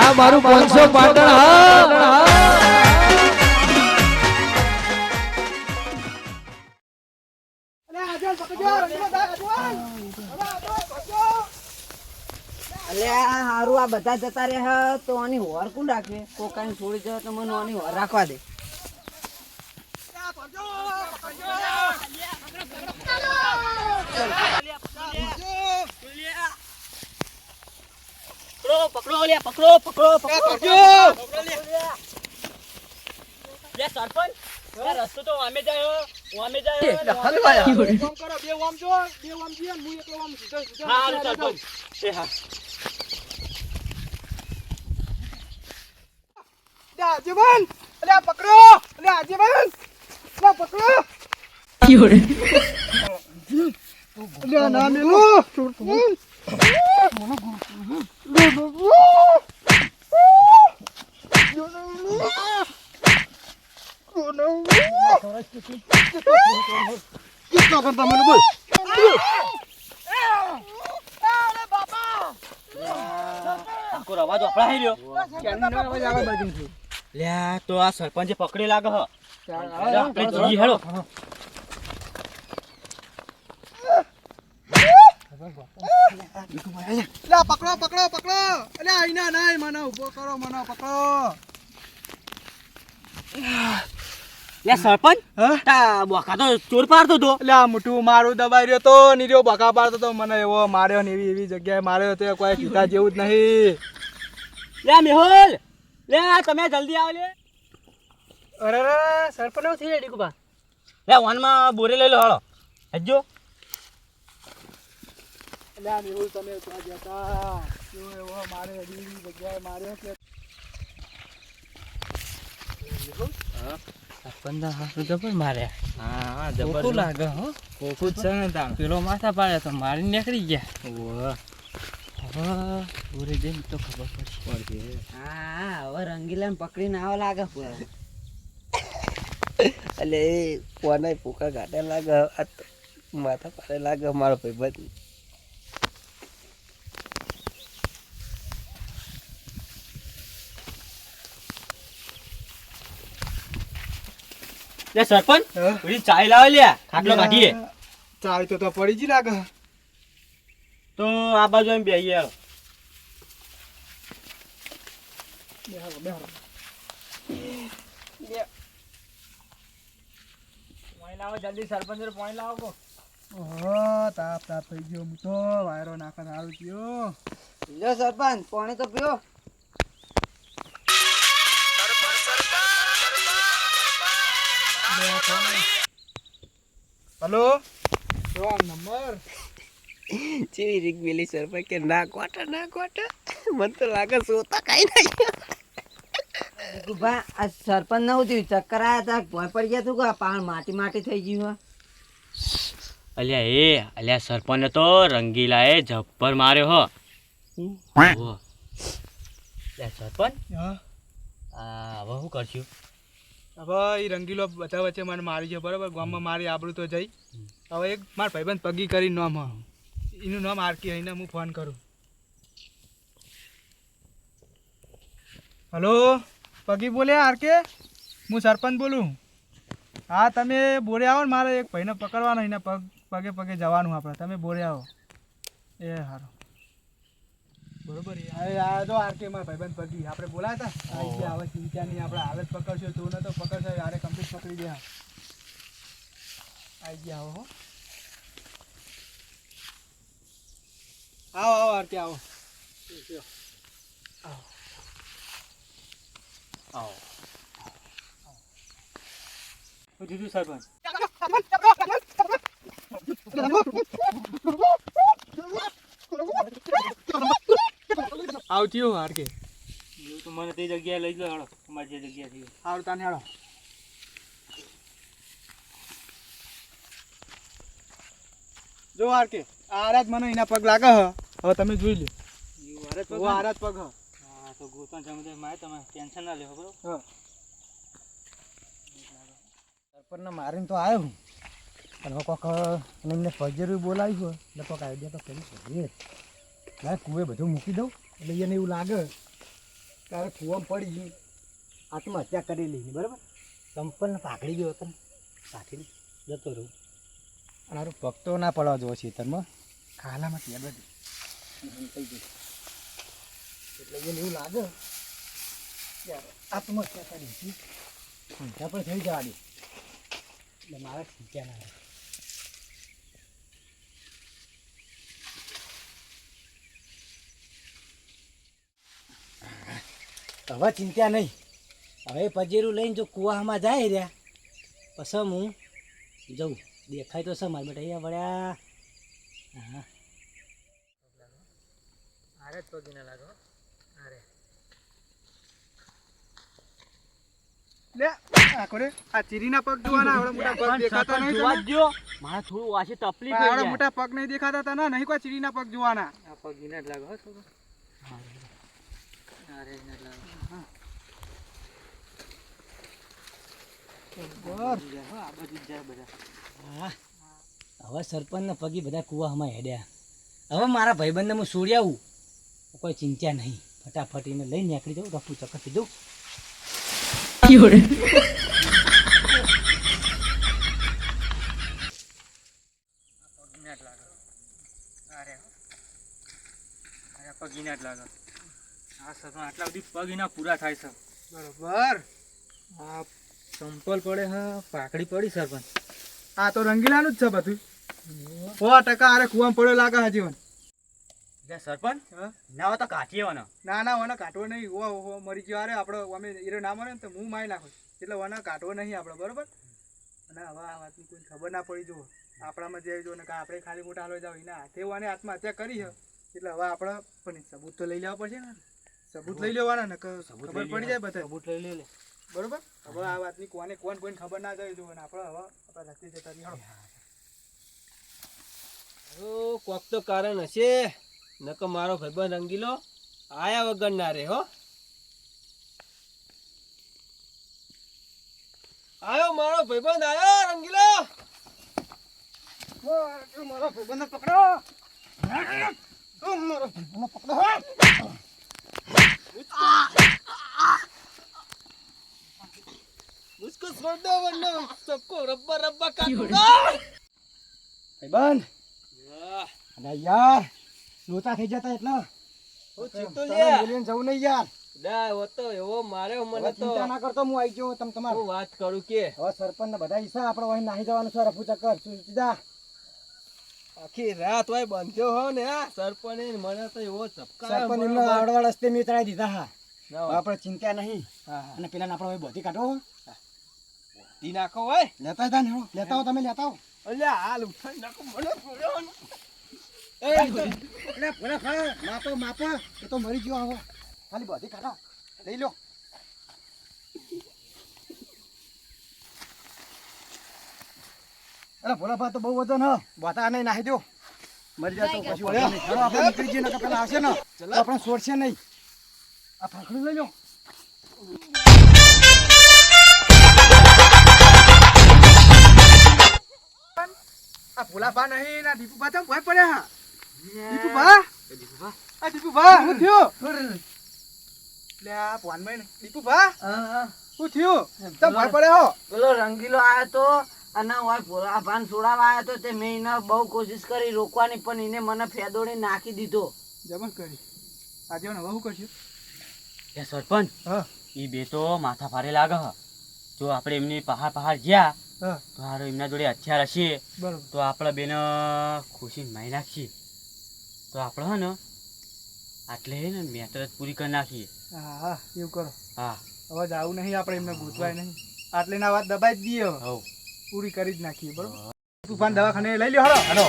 આ મારું 500 પાટણ હા અલ્યા હારું આ બધા જતા રહ્યા તો આની હોર કોણ રાખે કોકાને છોડી જાય તો મને આની હોર રાખવા દે પકડો લે પકડો લે સરપંચ રસ્તો તો વામે જાય હલવાયા કામ કરો બે ઓમ જો બે ઓમ જીએ હું એકલો ઓમ સીધો હા સરપંચ એ હા લે આજીવન લે પકડો લે આજીવન લે પકડો લે ના મેલો કેટલા કરતા મને બોલ આખો અવાજ વપરાઈ રહ્યો લ્યા તો આ સરપંચે પકડી લાગે હ આપણે જઈએ હેડો લે પકડો અલે આઈના નહીં મને ઉભો કરો મને પકડો લે સરપંચ તા બોકા તો ચોર પાડતો તો એટલે આ મોટું મારું દબાઈ રહ્યો તો નીર્યો બકા પાડતો તો મને એવો માર્યો ને એવી જગ્યાએ માર્યો તો કોઈ કીધા જેવું જ નહીં લે મેહુલ લે તમે જલ્દી આવો લે અરે સરપંચ થઈ રેડી કુબા લે વનમાં બોરે લઈ લો હાલો હજો એટલે આ મેહુલ તમે ત્યાં જતા કેવો એવો મારે એવી જગ્યાએ માર્યો કે પંદર હાથ જબર માર્યા હા જબર લાગે હો કોકું છે ને તાણ પેલો માથા પાડે તો મારી નીકળી ગયા ઓહ હવે બોરે જઈને તો ખબર પડશે હા હવે રંગીલાને પકડીને આવા લાગે પૂરા અલે કોને પોકા ઘાટે લાગે આ તો માથા પાડે લાગે મારો ભાઈબંધ લે સરપંચ ઓલી ચાય લાવે લે ખાટલો કાઢીએ ચાય તો પડી જ લાગે તો આ બાજુ એમ બેહીએ હાલો પાણી લાવો જલ્દી સરપંચ પાણી લાવો કો તાપ થઈ ગયો હું તો વાયરો નાખા સારું થયો લો સરપંચ પાણી તો પીઓ હલો રોંગ નંબર ચેવી રીક મિલી સરપંચ કે ના કોટા મને તો લાગે સોતા કાઈ નહીં ગુભા આ સરપંચ ન થયું ચક્કર આયા તા ભોય પડી ગયા તું કે પાણ માટી થઈ ગયું અલ્યા સરપંચ તો રંગીલાએ જબ્બર માર્યો હો લે સરપંચ હા હવે શું કરશું હવે એ રંગીલો બધા વચ્ચે મને મારી છે બરાબર ગામમાં મારી આબરૂ તો જઈ હવે એક મારા ભાઈબંધ પગી કરી નામ એનું નામ આરકી એને હું ફોન કરું હલો પગી બોલ્યા આરકે હું સરપંચ બોલું હા તમે બોરે આવો ને મારે એક ભાઈને પકડવાનો એને પગે જવાનું આપણે તમે બોરે આવો એ સારું બરોબર આ જો આરકે મારા ભાઈબંધ પગી આપણે બોલાયા હતા આવી ગયા હવે ચિંતા નહીં આપણે હાલ જ પકડશો તું ન તો પકડશો યારે કમ્પ્લીટ પકડી ગયા આવી ગયા હો આવો આરકે આવો જીજુ સરપંચ આવતી આરકે એવું તો મને તે જગ્યાએ લઈ લો હેડો તમારી જે જગ્યા થઈ સારું તાને હેડો જો આરકે આરાજ મને એના પગ લાગે હ હવે તમે જોઈ લો આરાજ પગ હ હા તો ગોતા જમદે મારે તમે ટેન્શન ના લેવો બરોબર હા સરપંચને મારીને તો આવ્યો હું અને કોક એમને ફજરી બોલાવ્યું એટલે કોઈક આઈડિયા તો કરી શકીએ ના કુએ બધું મૂકી દઉં એટલે એને એવું લાગે તારે કૂવામાં પડી ગઈ આત્મહત્યા કરી લીધી બરાબર ચંપલને પાકડી ગયો તને કાઢીને જતો રહું અને હારું પગ તો ના પડવા જોવો ખેતરમાં ખાલામાં ત્યાં બધી થઈ ગઈ એટલે એને એવું લાગે કે આત્મહત્યા કરી હતી ઊંધા પણ થઈ જવા દે એટલે મારા ચિંતા ના હવે ચિંતા નહીં હવે પજેરું લઈને જો કૂવામાં જાય રહ્યા પછી હું જઉં દેખાય તો છે મારા બેટા અહીંયા વળ્યા હા આરે જ પગી ના લાગો આરે લે આ કોરે આ ચીરીના પગ જોવાના આવડા મોટા પગ દેખાતા નહીં જોવા તને? જ જો મારે થોડું વાસી તકલીફ આ આવડા મોટા પગ નહીં દેખાતા તને નહીં કોઈ ચીરીના પગ જોવાના આ પગી ના જ લાગો હો થોડું આરે ના લાગો આ બધી જાય બધા હવે સરપંચના પગી બધા કૂવામાં હેડ્યા હવે મારા ભાઈબંધને હું છોડી આવું કોઈ ચિંતા નહીં ફટાફટ એને લઈને નીકળી જાઉં રફુ ચક્કર કીધું પગી ના જ લાગો આરે પગી ના જ લાગો આ સર આટલા બધી પગીના પૂરા થાય છે બરોબર આ ચંપલ પડે હા પાકડી પડી સરપંચ આ તો રંગીલાનું જ છે બધું 100% આરે કૂવામાં પડ્યો લાગે હજી મને. સરપંચ હા? ના હોય તો કાઢીએ વાના ના ના વને કાઢવો નહીં ઓ મરી ગયો અરે આપણે અમે હીરો ના મરે ને તો હું મારી નાખું એટલે વને કાઢવો નહીં આપણે બરોબર અને હવે આ વાતની કોઈ ખબર ના પડી જુઓ આપણામાં જે જો ને કે આપણે ખાલી ખોટા હાલો જાવ એના હાથે વાને આત્મહત્યા કરી છે એટલે હવે આપણે પણ સબૂત તો લઈ લેવા પડશે ને સબૂત લઈ લેવાના ને ખબર પડી જાય બધા સબૂત લઈ લે બરોબર હવે આ વાતની કોને કોઈને ખબર ના જાય જુઓ ને આપણે હવે આપણા રસ્તે જતા નહીં કોક તો કારણ હશે નકો મારો ભાઈબંધ રંગીલો આયા વગર ના રે હો આયો મારો ભાઈબંધ આયો રંગીલો મારો ભાઈબંધને પકડો મારો ભાઈબંધને પકડો મુસ્કો છોડ દો વરનો સબકો રબ્બા રબ્બા કાટુંગા ભાઈબંધ અને યાર લોચા થઈ જતા એટલે હું ચિંતો તમે લે મિલિયન જવું નહીં યાર ડા હોતો એવો માર્યો મને હવે તો ચિંતા ના કરતો હું આવી ગયો તમે તમારે હું વાત કરું કે હવે સરપંચ ને બધા હિસ્સા આપણે વહી નાહી જવાનું છે રફુ ચક્કર સીધા આખી રાત હોય બંધ્યો હો ને આ સરપંચ એ મને તો એવો ચપકાયો સરપંચ મને એમને વાત. અડવા રસ્તે મેં ચડાવી દીધા હા ના હવે હોય. આપણે ચિંતા નહીં હા, હા. અને પેલા આપણે બધી કાઢો ઈ નાખો હોય લેતા હતા ને હેડો. લેતા હો તમે લેતા હો અલ્યા હાલ ઉઠાઈ નાખો મને પડ્યો ને. એટલે ભલે ખા માપો એ તો મરી ગયો હવે ખાલી બધી કાઢો લઈ લો અરે ભોલા ભાઈ તો બહુ વજન હ બાતા નહીં નાહી દો મરી જાય તો પછી વાંધો નહીં. ચાલો આપણે નીકળી જઈએ નકર પેલા આવશે ને તો આપણે છોડશે નહીં આ ફાંકડું લઈ લો આ ભોલાભા નહીં ના દીપુભા ચમ ભય પડ્યા હા દીપુભા આ દીપુભા શું થયું લે આ ભવાનભાઈ ને દીપુભા શું થયું ચમ ભય પડ્યા હો પેલો રંગીલો આવ્યો તો અને હું ભોળા ભાન છોડાવવા આવ્યો તો તે મેં એને બહુ કોશિશ કરી રોકવાની પણ એને મને ફેદોડી નાખી દીધો જબર કરી આજે હવે શું કરશું એ સરપંચ હા ઈ બે તો માથા ભારે લાગે હ જો આપણે એમની પહાડ જ્યાં હા તો હારો એમના જોડે હથિયાર હશે બરોબર તો આપણે બેન ખુશી મારી નાખીએ તો આપણે હે ને આટલે હે ને મેટર જ પૂરી કરી નાખીએ હા હા એવું કરો હા હવે જાવું નહીં આપણે એમને ગોતવાય નહીં આટલી ના વાત દબાઈ જ દઈએ હવે. હવ પૂરી કરી જ નાખીએ બરોબર તુફાન દવાખાને લઈ લ્યો હાલો હાલો